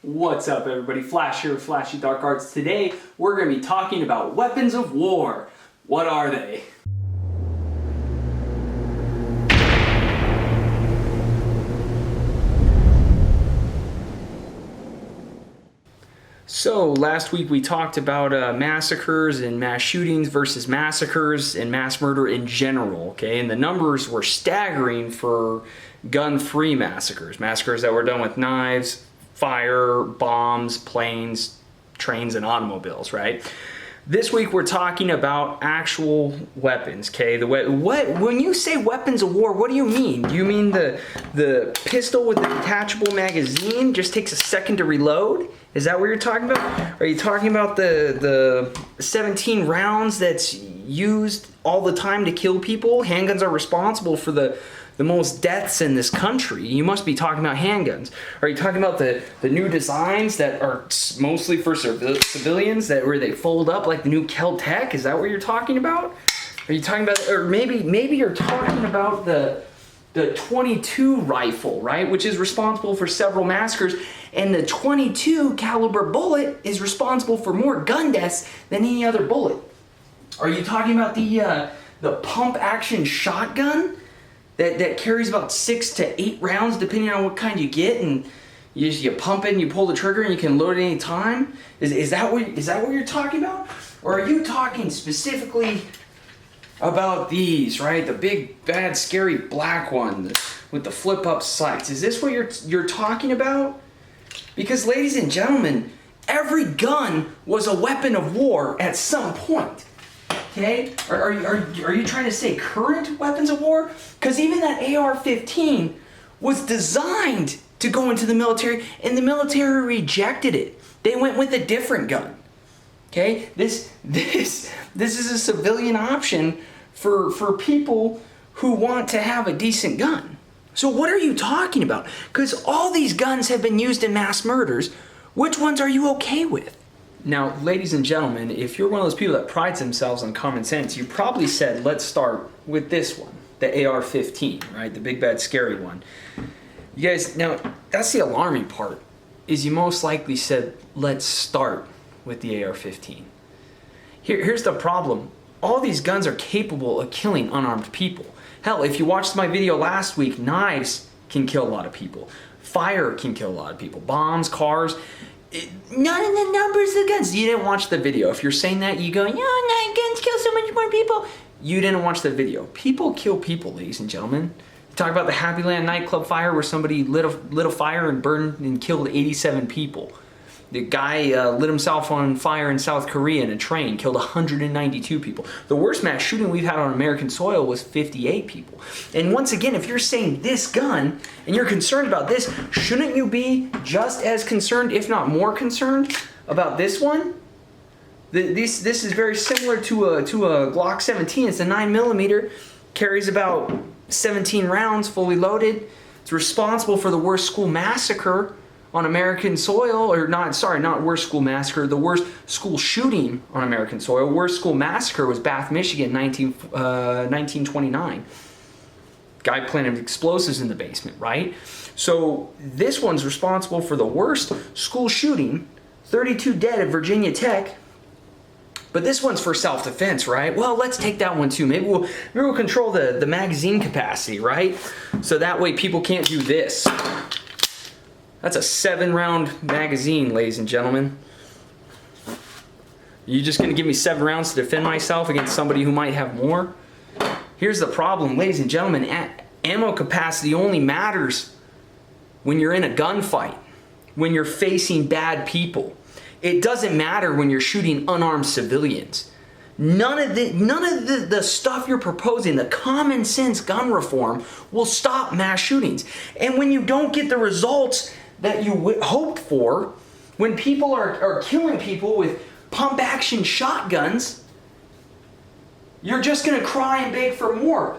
What's up, everybody? Flash here with Flashy Dark Arts. Today we're going to be talking about weapons of war. What are they? So last week we talked about massacres and mass shootings versus massacres and mass murder in general, okay? And the numbers were staggering for gun-free massacres. Massacres that were done with knives, fire, bombs, planes, trains, and automobiles, right? This week we're talking about actual weapons, okay? When you say weapons of war, what do you mean? Do you mean the pistol with the detachable magazine just takes a second to reload? Is that what you're talking about? Are you talking about the 17 rounds that's used all the time to kill people? Handguns are responsible for the most deaths in this country. You must be talking about handguns. Are you talking about the new designs that are mostly for civilians, where they fold up like the new Kel-Tec? Is that what you're talking about? Are you talking about, or maybe you're talking about the 22 rifle, right? Which is responsible for several massacres, and the 22 caliber bullet is responsible for more gun deaths than any other bullet. Are you talking about the pump action shotgun that carries about 6 to 8 rounds depending on what kind you get, and you pump it and you pull the trigger and you can load it any time? Is that what you're talking about? Or are you talking specifically about these, right? The big, bad, scary black one with the flip-up sights. Is this what you're talking about? Because, ladies and gentlemen, every gun was a weapon of war at some point. Okay? Are you trying to say current weapons of war? Because even that AR-15 was designed to go into the military, and the military rejected it. They went with a different gun. Okay? This is a civilian option for people who want to have a decent gun. So what are you talking about? Because all these guns have been used in mass murders. Which ones are you okay with? Now, ladies and gentlemen, if you're one of those people that prides themselves on common sense, you probably said, let's start with this one, the AR-15, right? The big, bad, scary one. You guys, now, that's the alarming part, is you most likely said, let's start with the AR-15. Here's the problem. All these guns are capable of killing unarmed people. Hell, if you watched my video last week, knives can kill a lot of people. Fire can kill a lot of people. Bombs, cars. None of the numbers of guns. You didn't watch the video. If you're saying that, you go, no, guns kill so much more people. You didn't watch the video. People kill people, ladies and gentlemen. Talk about the Happy Land nightclub fire where somebody lit a fire and burned and killed 87 people. The guy lit himself on fire in South Korea in a train, killed 192 people. The worst mass shooting we've had on American soil was 58 people. And once again, if you're saying this gun and you're concerned about this, shouldn't you be just as concerned, if not more concerned, about this one? This is very similar to a Glock 17. It's a 9mm, carries about 17 rounds, fully loaded. It's responsible for the worst school massacre on American soil, or not worst school massacre, the worst school shooting on American soil. Worst school massacre was Bath, Michigan, 1929. Guy planted explosives in the basement, right? So this one's responsible for the worst school shooting, 32 dead at Virginia Tech. But this one's for self-defense, right? Well, let's take that one too. Maybe we'll control the magazine capacity, right? So that way people can't do this. That's a 7-round magazine, ladies and gentlemen. You just gonna give me 7 rounds to defend myself against somebody who might have more? Here's the problem, ladies and gentlemen. Ammo capacity only matters when you're in a gunfight, when you're facing bad people. It doesn't matter when you're shooting unarmed civilians. None of the stuff you're proposing, the common sense gun reform, will stop mass shootings. And when you don't get the results that you hoped for, when people are killing people with pump action shotguns, you're just gonna cry and beg for more.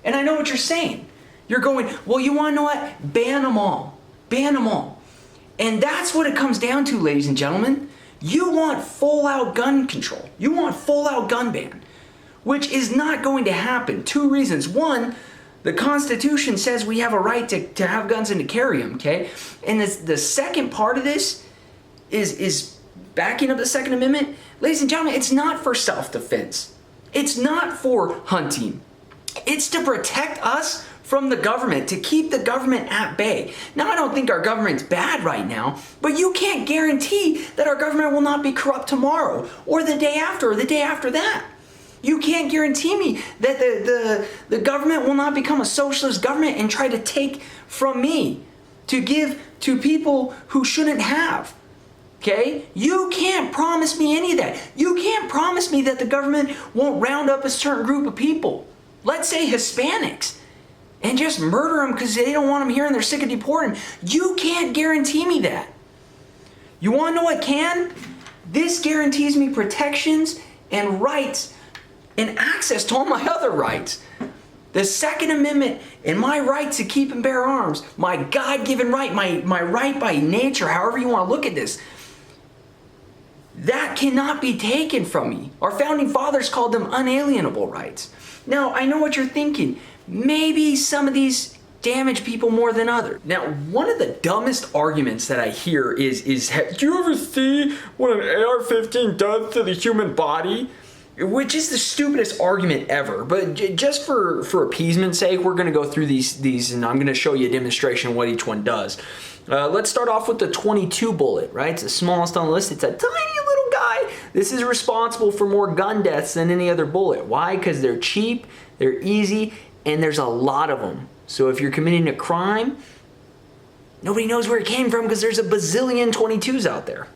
And I know what you're saying. You're going, well, you wanna know what? Ban them all. Ban them all. And that's what it comes down to, ladies and gentlemen. You want full-out gun control. You want full-out gun ban, which is not going to happen. 2 reasons. One, The Constitution says we have a right to have guns and to carry them, okay? And the second part of this is backing up the Second Amendment. Ladies and gentlemen, it's not for self-defense. It's not for hunting. It's to protect us from the government, to keep the government at bay. Now, I don't think our government's bad right now, but you can't guarantee that our government will not be corrupt tomorrow, or the day after, or the day after that. You can't guarantee me that the government will not become a socialist government and try to take from me to give to people who shouldn't have. Okay? You can't promise me any of that. You can't promise me that the government won't round up a certain group of people. Let's say Hispanics. And just murder them because they don't want them here and they're sick of deporting them. You can't guarantee me that. You want to know what can? This guarantees me protections and rights and access to all my other rights. The Second Amendment and my right to keep and bear arms, my God-given right, my right by nature, however you want to look at this, that cannot be taken from me. Our founding fathers called them unalienable rights. Now, I know what you're thinking. Maybe some of these damage people more than others. Now, one of the dumbest arguments that I hear is do you ever see what an AR-15 does to the human body? Which is the stupidest argument ever. But just for appeasement's sake, we're going to go through these and I'm going to show you a demonstration of what each one does. Let's start off with the 22 bullet, right? It's the smallest on the list. It's a tiny little guy. This is responsible for more gun deaths than any other bullet. Why? Because they're cheap, they're easy, and there's a lot of them. So if you're committing a crime, nobody knows where it came from because there's a bazillion 22s out there.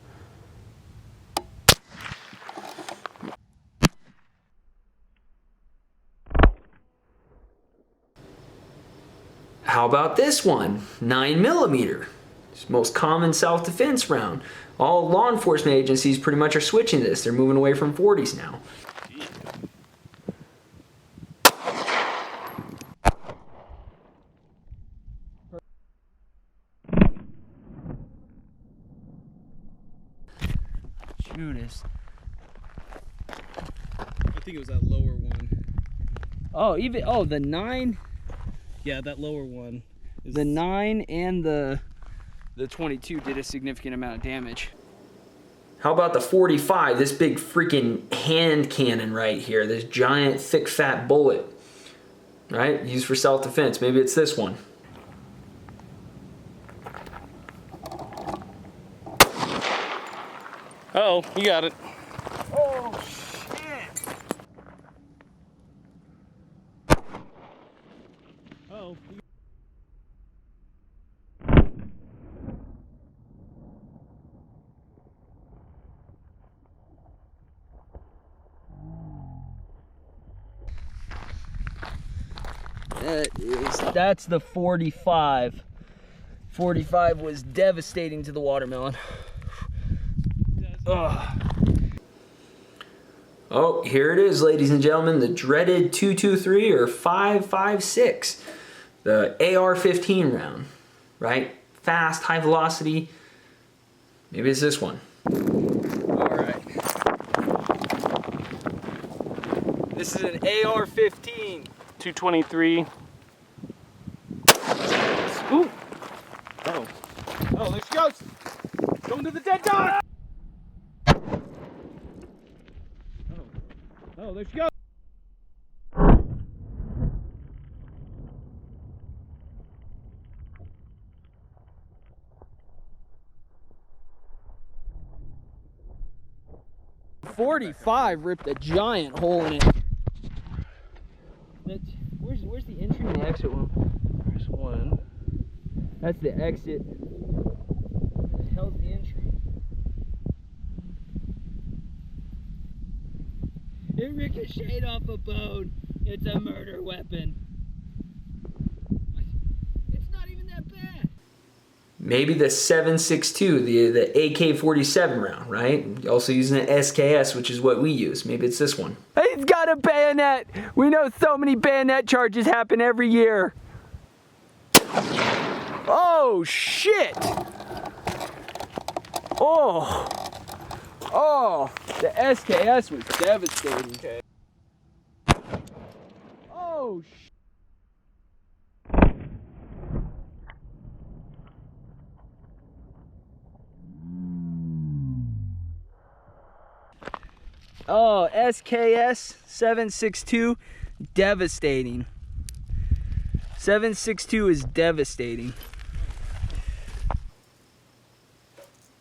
How about this one? 9mm. It's the most common self-defense round. All law enforcement agencies pretty much are switching this. They're moving away from 40s now. Judas. I think it was that lower one. Oh, the 9? Yeah, that lower one. The 9 and the 22 did a significant amount of damage. How about the 45? This big freaking hand cannon right here. This giant, thick, fat bullet. Right? Used for self-defense. Maybe it's this one. Oh, you got it. Oh, shit! Oh. That's the 45. 45 was devastating to the watermelon. Ugh. Oh, here it is, ladies and gentlemen, the dreaded 223 or 5.56, the AR-15 round, right? Fast, high velocity. Maybe it's this one. All right. This is an AR-15. 223. Ooh. Oh. Oh, there she goes. Going to the dead dog. Oh, there she goes. .45 ripped a giant hole in it. Where's the entry and the exit one? There's one. That's the exit. Where the hell's the entry? It ricocheted off a bone. It's a murder weapon. It's not even that bad. Maybe the 7.62, the AK-47 round, right? Also using an SKS, which is what we use. Maybe it's this one. He's got a bayonet. We know so many bayonet charges happen every year. Oh, shit. Oh. Oh, the SKS was devastating. Okay. Oh, shit. Oh, SKS 762, devastating. 762 is devastating.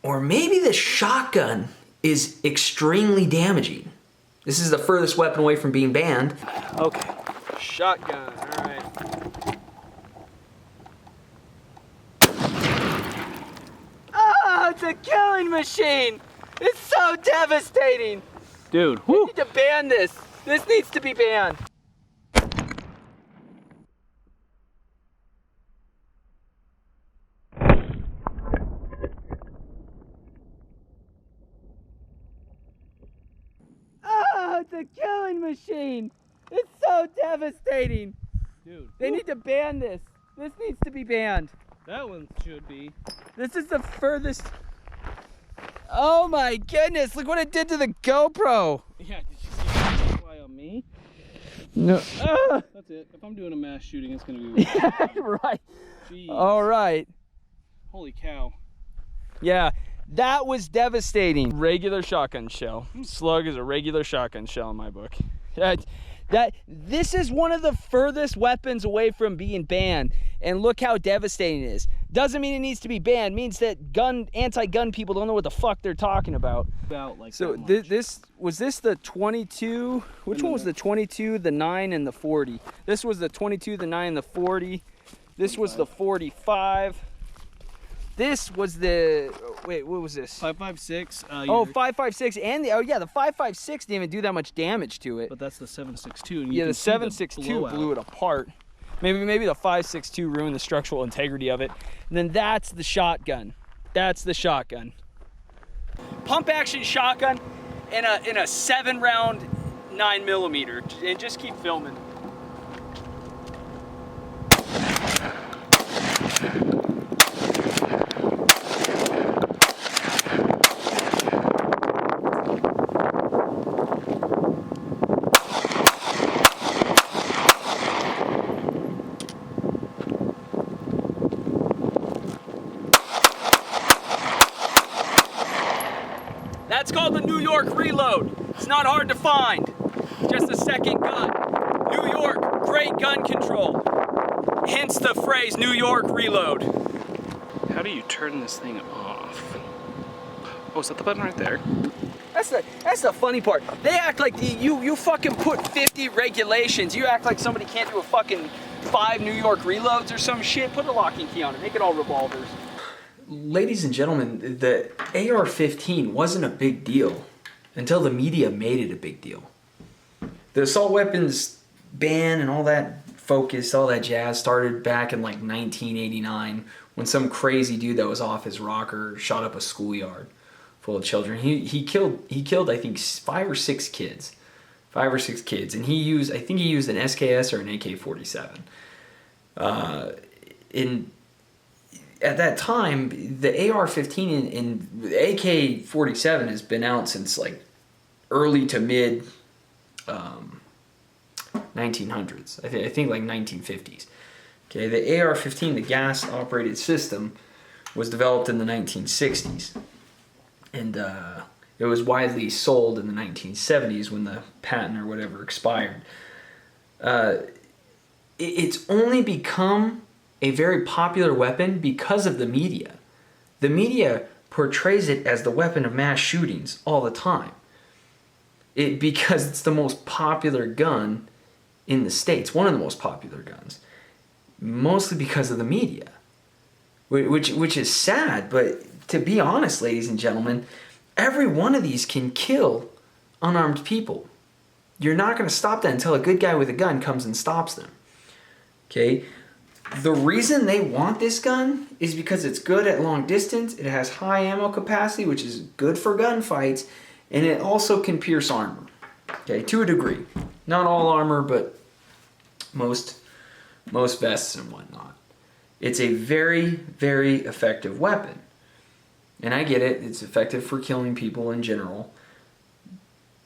Or maybe the shotgun is extremely damaging. This is the furthest weapon away from being banned. Okay, shotgun, all right. Oh, it's a killing machine. It's so devastating. Dude, We whoo. need to ban this. This needs to be banned. Oh, it's a killing machine. It's so devastating. Dude, They need to ban this. This needs to be banned. that one should be. This is the furthest. Oh my goodness, look what it did to the GoPro. Yeah, did you see that fly on me? No. That's it. If I'm doing a mass shooting, it's gonna be Right. Jeez. All right. Holy cow. Yeah, that was devastating. Regular shotgun shell. Slug is a regular shotgun shell in my book. This is one of the furthest weapons away from being banned, and look how devastating it is. Doesn't mean it needs to be banned. Means that anti-gun people don't know what the fuck they're talking about. About like So that much. this was the 22. Which one was the 22, the 9, and the 40? This was the 22, the 9, and the 40. This was the 45. This was the, wait, what was this? 5.56. Oh, 5.56, and the, oh yeah, the 5.56 didn't even do that much damage to it. But that's the 7.62. And Yeah, the can see 7.62 blowout. blew it apart. Maybe the 5.62 ruined the structural integrity of it. And then that's the shotgun. That's the shotgun. Pump action shotgun in a 7-round 9mm, and just keep filming. That's called the New York Reload. It's not hard to find. Just a second gun. New York, great gun control. Hence the phrase New York Reload. How do you turn this thing off? Oh, is that the button right there? That's the funny part. They act like you fucking put 50 regulations. You act like somebody can't do a fucking 5 New York Reloads or some shit. Put a locking key on it. Make it all revolvers. Ladies and gentlemen, the AR-15 wasn't a big deal until the media made it a big deal. The assault weapons ban and all that focus, all that jazz started back in like 1989 when some crazy dude that was off his rocker shot up a schoolyard full of children. He killed I think 5 or 6 kids. 5 or 6 kids, and I think he used an SKS or an AK-47. At that time, the AR-15 and the AK-47 has been out since like early to mid 1900s. I think like 1950s. Okay, the AR-15, the gas-operated system, was developed in the 1960s, and it was widely sold in the 1970s when the patent or whatever expired. It's only become a very popular weapon because of the media. The media portrays it as the weapon of mass shootings all the time. Because it's the most popular gun in the States, one of the most popular guns. Mostly because of the media. Which is sad, but to be honest, ladies and gentlemen, every one of these can kill unarmed people. You're not going to stop that until a good guy with a gun comes and stops them. Okay? The reason they want this gun is because it's good at long distance, it has high ammo capacity, which is good for gunfights, and it also can pierce armor. Okay, to a degree. Not all armor, but most vests and whatnot. It's a very, very effective weapon. And I get it, it's effective for killing people in general.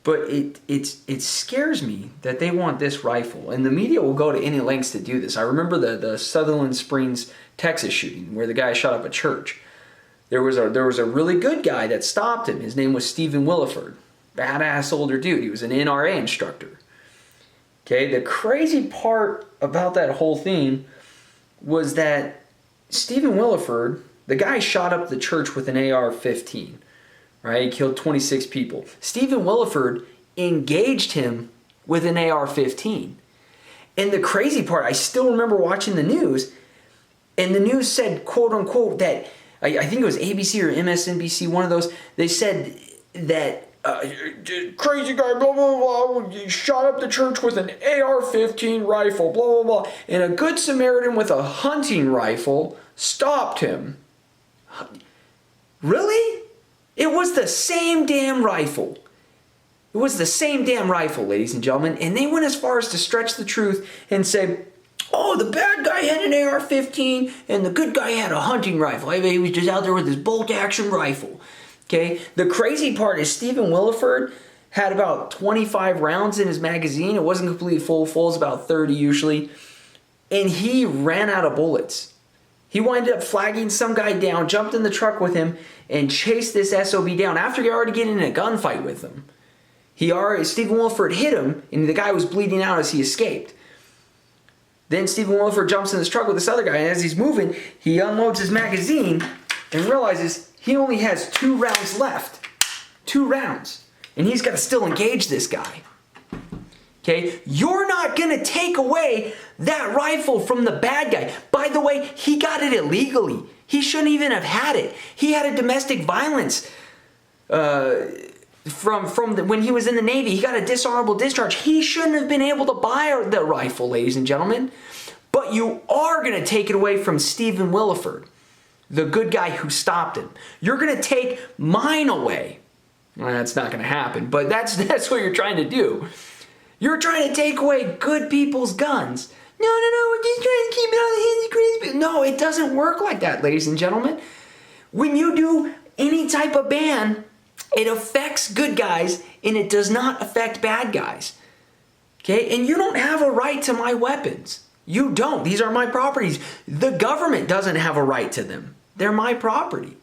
But it scares me that they want this rifle. And the media will go to any lengths to do this. I remember the Sutherland Springs, Texas shooting where the guy shot up a church. There was a really good guy that stopped him. His name was Stephen Williford. Badass older dude. He was an NRA instructor. Okay, the crazy part about that whole thing was that Stephen Williford, the guy shot up the church with an AR-15, right? He killed 26 people. Stephen Williford engaged him with an AR-15. And the crazy part, I still remember watching the news, and the news said, quote unquote, that, I think it was ABC or MSNBC, one of those, they said that crazy guy, blah, blah, blah, shot up the church with an AR-15 rifle, blah, blah, blah. And a good Samaritan with a hunting rifle stopped him. Really? It was the same damn rifle. It was the same damn rifle, ladies and gentlemen. And they went as far as to stretch the truth and say, oh, the bad guy had an AR-15 and the good guy had a hunting rifle. He was just out there with his bolt-action rifle. Okay, the crazy part is Stephen Williford had about 25 rounds in his magazine. It wasn't completely full. Full is about 30 usually. And he ran out of bullets. He wound up flagging some guy down, jumped in the truck with him, and chased this SOB down after he already getting in a gunfight with him. Stephen Williford hit him, and the guy was bleeding out as he escaped. Then Stephen Williford jumps in this truck with this other guy, and as he's moving, he unloads his magazine and realizes he only has 2 rounds left. 2 rounds. And he's got to still engage this guy. Okay? You're not going to take away that rifle from the bad guy. By the way, he got it illegally. He shouldn't even have had it. He had a domestic violence when he was in the Navy. He got a dishonorable discharge. He shouldn't have been able to buy the rifle, ladies and gentlemen. But you are going to take it away from Stephen Williford, the good guy who stopped him. You're going to take mine away. Well, that's not going to happen, but that's what you're trying to do. You're trying to take away good people's guns. No, we're just trying to keep it on the hands of crazy people. No, it doesn't work like that, ladies and gentlemen. When you do any type of ban, it affects good guys and it does not affect bad guys. Okay? And you don't have a right to my weapons. You don't. These are my properties. The government doesn't have a right to them. They're my property.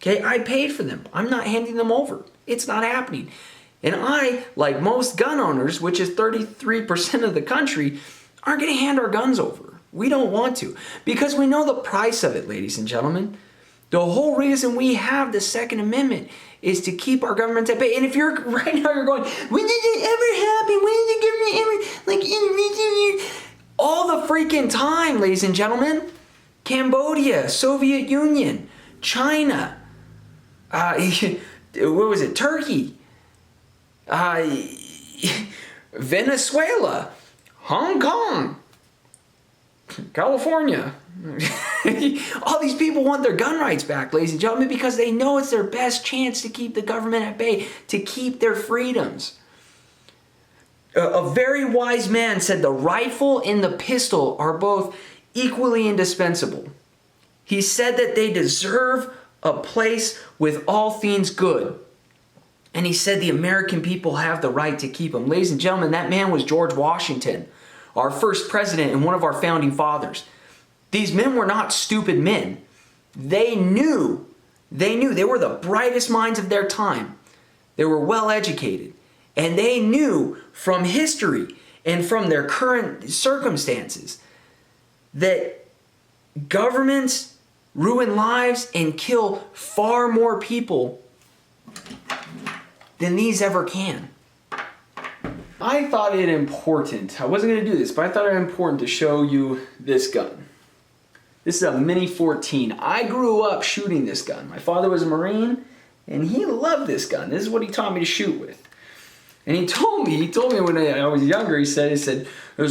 Okay? I paid for them. I'm not handing them over. It's not happening. And I, like most gun owners, which is 33% of the country, aren't going to hand our guns over. We don't want to. Because we know the price of it, ladies and gentlemen. The whole reason we have the Second Amendment is to keep our government at bay. And if you're right now, you're going, when did it ever happen? When did the government ever, like, in all the freaking time, ladies and gentlemen? Cambodia, Soviet Union, China, what was it? Turkey, Venezuela, Hong Kong, California. All these people want their gun rights back, ladies and gentlemen, because they know it's their best chance to keep the government at bay, to keep their freedoms. A very wise man said the rifle and the pistol are both equally indispensable. He said that they deserve a place with all things good. And he said the American people have the right to keep them. Ladies and gentlemen, that man was George Washington, our first president and one of our founding fathers. These men were not stupid men. They knew. They were the brightest minds of their time. They were well educated. And they knew from history and from their current circumstances that governments ruin lives and kill far more people than these ever can. I thought it important. I wasn't going to do this, but I thought it important to show you this gun. This is a Mini 14. I grew up shooting this gun. My father was a Marine, and he loved this gun. This is what he taught me to shoot with. And he told me when I was younger, he said, you're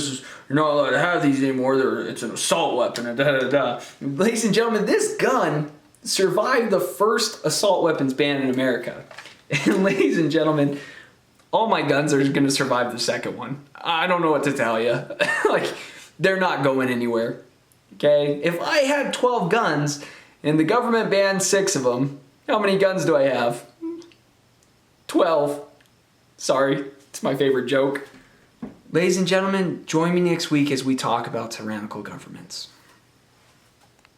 not allowed to have these anymore. It's an assault weapon. And da, da, da. Ladies and gentlemen, this gun survived the first assault weapons ban in America. And ladies and gentlemen, all my guns are going to survive the second one. I don't know what to tell you. Like, they're not going anywhere. Okay? If I had 12 guns and the government banned 6 of them, how many guns do I have? 12. Sorry, it's my favorite joke. Ladies and gentlemen, join me next week as we talk about tyrannical governments.